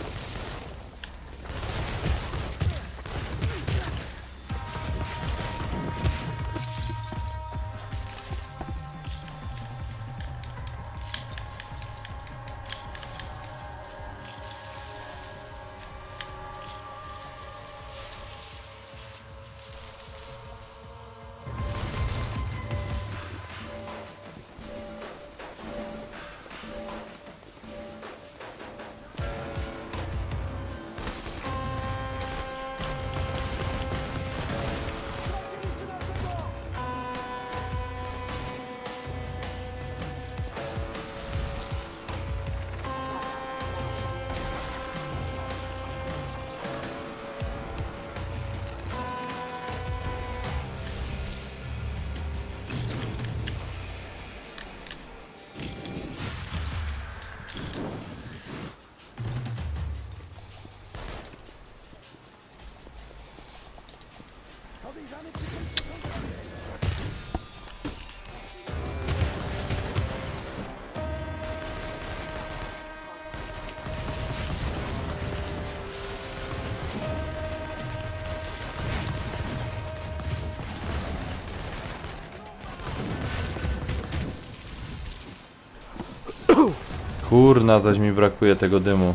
Kurna, zaś mi brakuje tego dymu.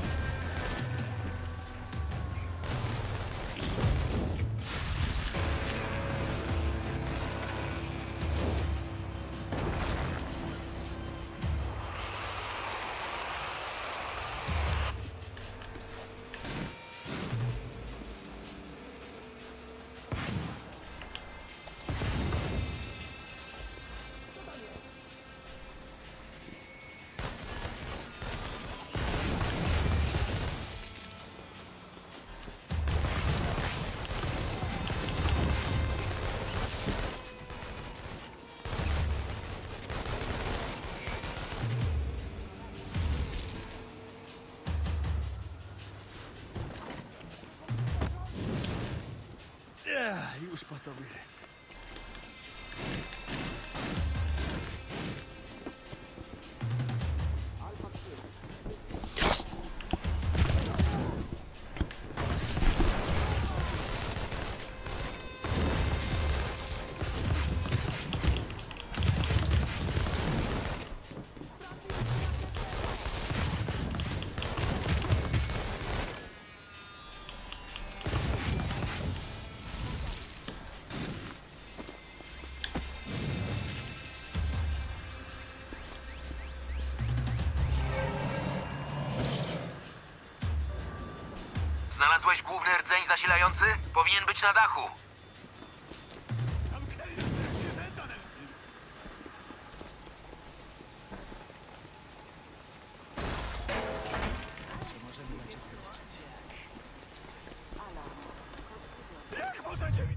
Już po tobie. Znalazłeś główny rdzeń zasilający? Powinien być na dachu. Jak możecie mi...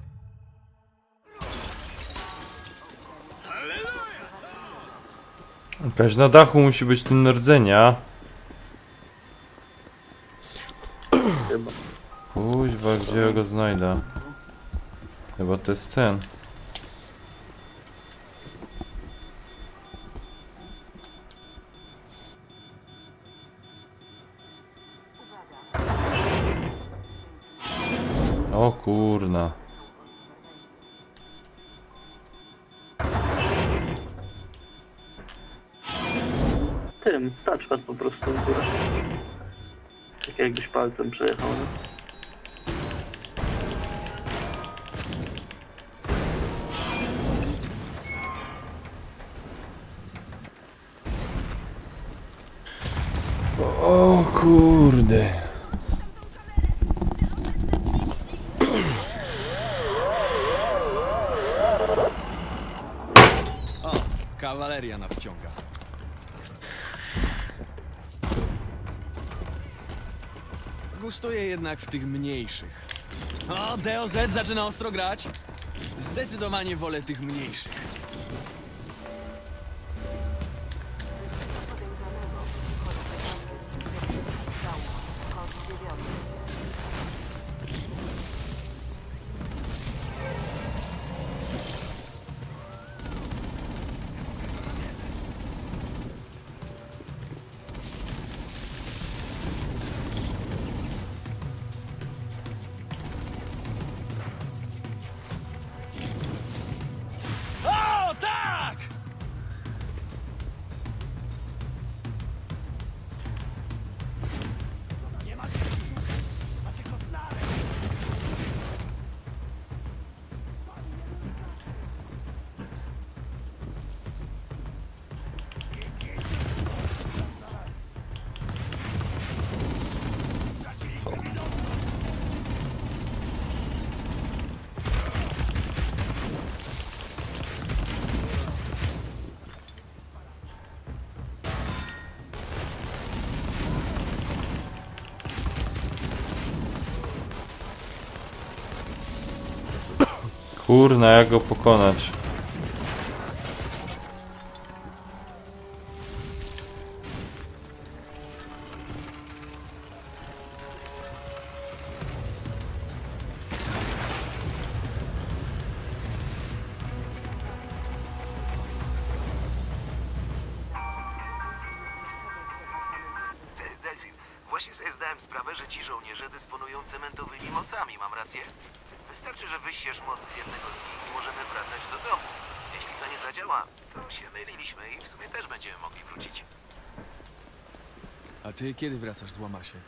Jakaś na dachu musi być ten rdzenia. Chyba. Kuźwa, gdzie ja go znajdę? Chyba to jest ten. O kurna. Tym, touchpad po prostu w górę. Tak jakbyś palcem przejechał, no. O kurde. O, kawaleria nadciąga. Gustuję jednak w tych mniejszych. O, DOZ zaczyna ostro grać. Zdecydowanie wolę tych mniejszych. O, tak! Kurna, jak go pokonać? zdałem sprawę, że ci żołnierze dysponują cementowymi mocami, mam rację? Wystarczy, że wyściesz moc z jednego z nich i możemy wracać do domu. Jeśli to nie zadziała, to się myliliśmy i w sumie też będziemy mogli wrócić. A ty kiedy wracasz z Łamasie?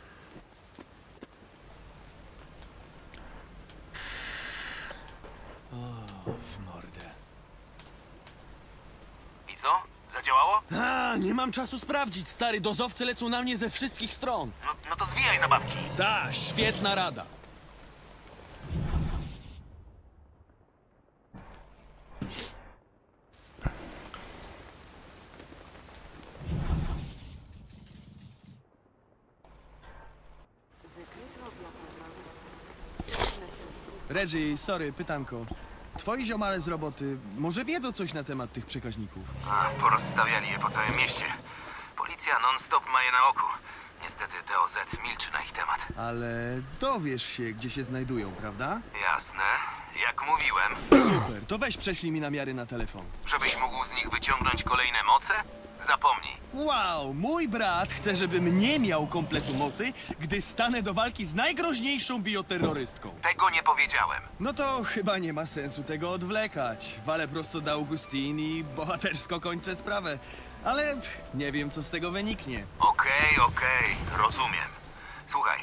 O, w mordę. I co? Zadziałało? A, nie mam czasu sprawdzić, stary. Dozowcy lecą na mnie ze wszystkich stron. No to zwijaj zabawki. Ta, świetna rada. Reggie, sorry, pytanko. Twoi ziomale z roboty może wiedzą coś na temat tych przekaźników? A, porozstawiali je po całym mieście. Policja non-stop ma je na oku. Niestety DOZ milczy na ich temat. Ale dowiesz się, gdzie się znajdują, prawda? Jasne. Jak mówiłem, Super, to weź prześlij mi namiary na telefon. żebyś mógł z nich wyciągnąć kolejne moce? Zapomnij. Wow, mój brat chce, żebym nie miał kompletu mocy, gdy stanę do walki z najgroźniejszą bioterrorystką. Tego nie powiedziałem. No to chyba nie ma sensu tego odwlekać. Walę prosto do Augustin i bohatersko kończę sprawę. Ale nie wiem, co z tego wyniknie. Okej, rozumiem. Słuchaj,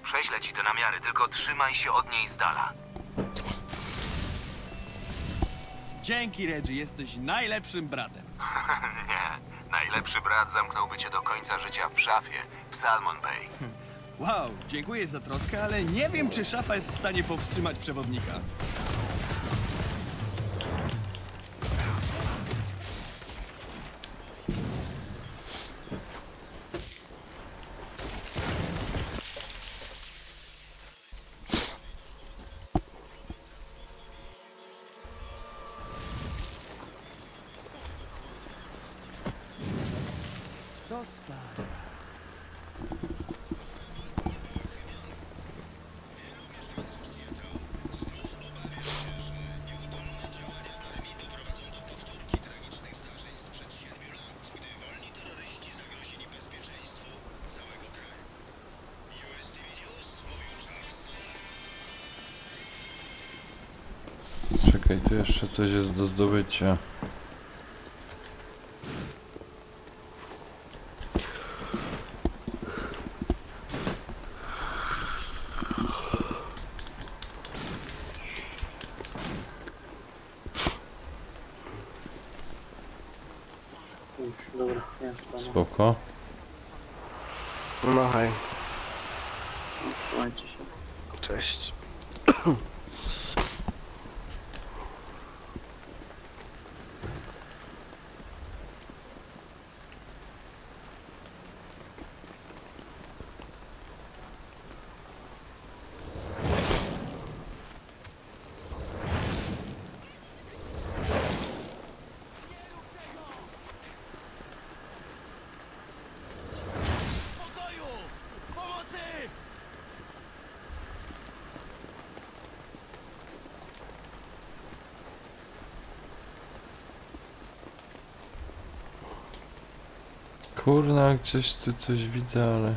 prześlę ci te namiary, tylko trzymaj się od niej z dala. Dzięki, Reggie, jesteś najlepszym bratem. Nie, najlepszy brat zamknąłby cię do końca życia w szafie, w Salmon Bay. Wow, dziękuję za troskę, ale nie wiem, czy szafa jest w stanie powstrzymać przewodnika. Do spania. Czekaj, tu jeszcze coś jest do zdobycia. Dobra, ja spadam. Spoko. No hej, Trzymajcie się. cześć. Pokoju! Pomocy! Kurna, gdzieś tu coś widzę, ale...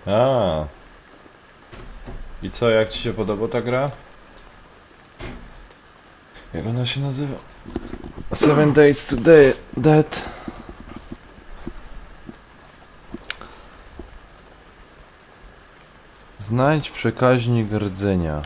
A. I co, jak ci się podoba ta gra? Jak ona się nazywa? 7 Days to Dead. Znajdź przekaźnik rdzenia.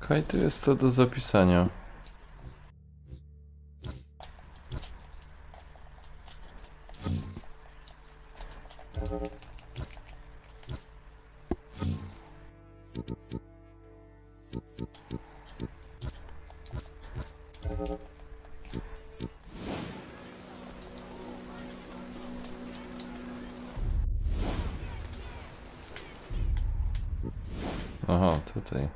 Okej, tu jest to do zapisania. Aha, tutaj.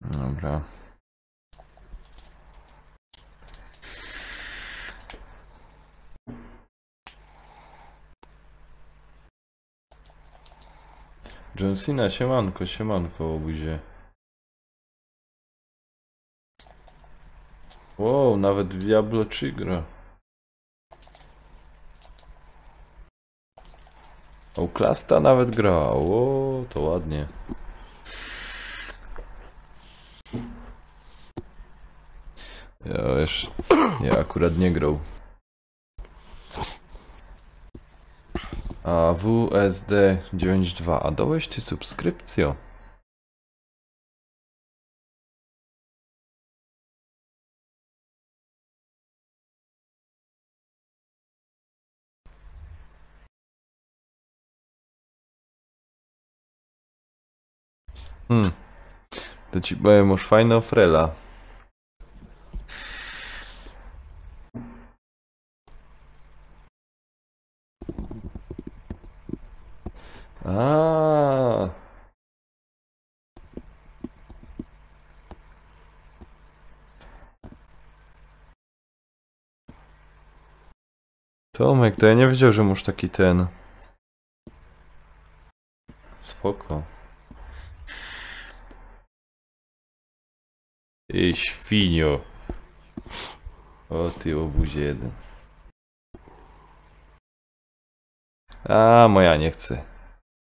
Dobra. John Cena, siemanko, siemanko, obudzie. Wow, nawet w Diablo 3 gra. Outlasta nawet gra, o, to ładnie. Ja akurat nie grał. A WSD 92, a dałeś ty subskrypcję? To ci powiem, masz fajną frela. A. Tomek, to ja nie wiedział, że masz taki ten. Spoko. Ej, świnio. O ty obuzie jeden. A, moja nie chce.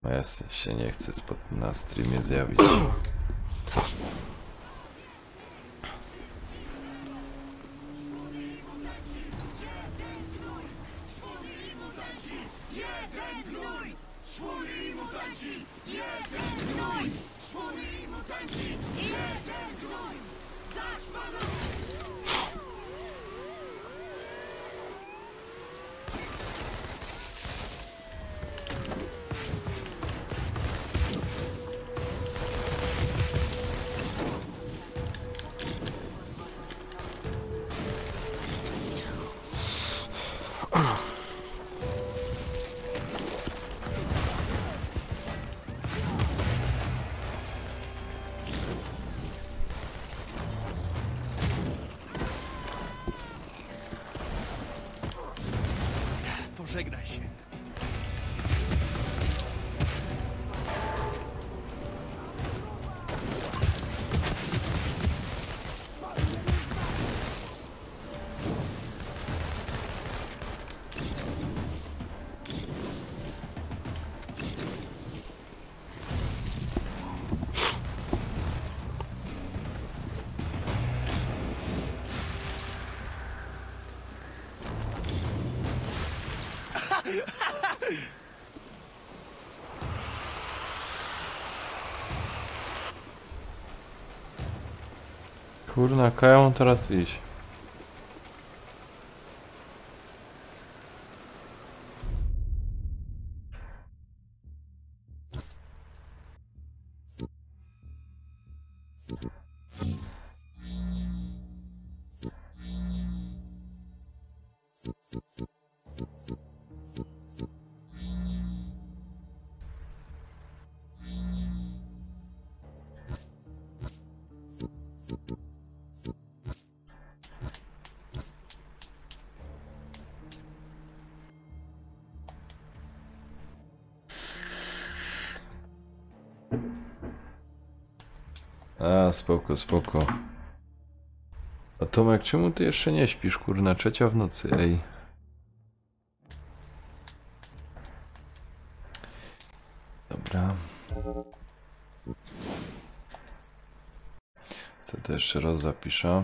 Moja się nie chce na streamie zjawić. Pożegnaj się. Kurna, kają teraz iść. A, spoko, spoko. A Tomek, czemu ty jeszcze nie śpisz, kurna? 3 w nocy, ej. Dobra. Co to jeszcze raz zapiszę?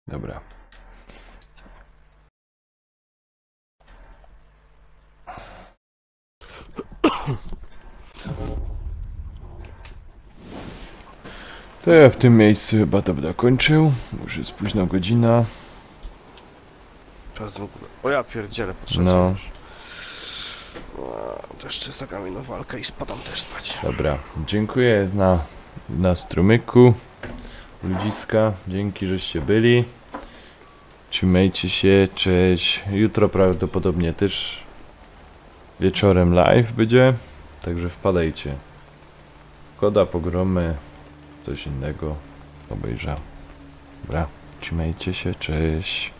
Dobra. To ja w tym miejscu chyba to będę kończył. Już jest późna godzina. Czas w ogóle. O ja pierdzielę, potrzebne. No. To jeszcze zagramy na walkę i spadam też spać. Dobra. Dziękuję na strumyku. Ludziska. Dzięki, żeście byli. Trzymajcie się. Cześć. Jutro prawdopodobnie też wieczorem live będzie. Także wpadajcie. Koda, pogromy. Coś innego obejrzę. Dobra. Trzymajcie się. Cześć.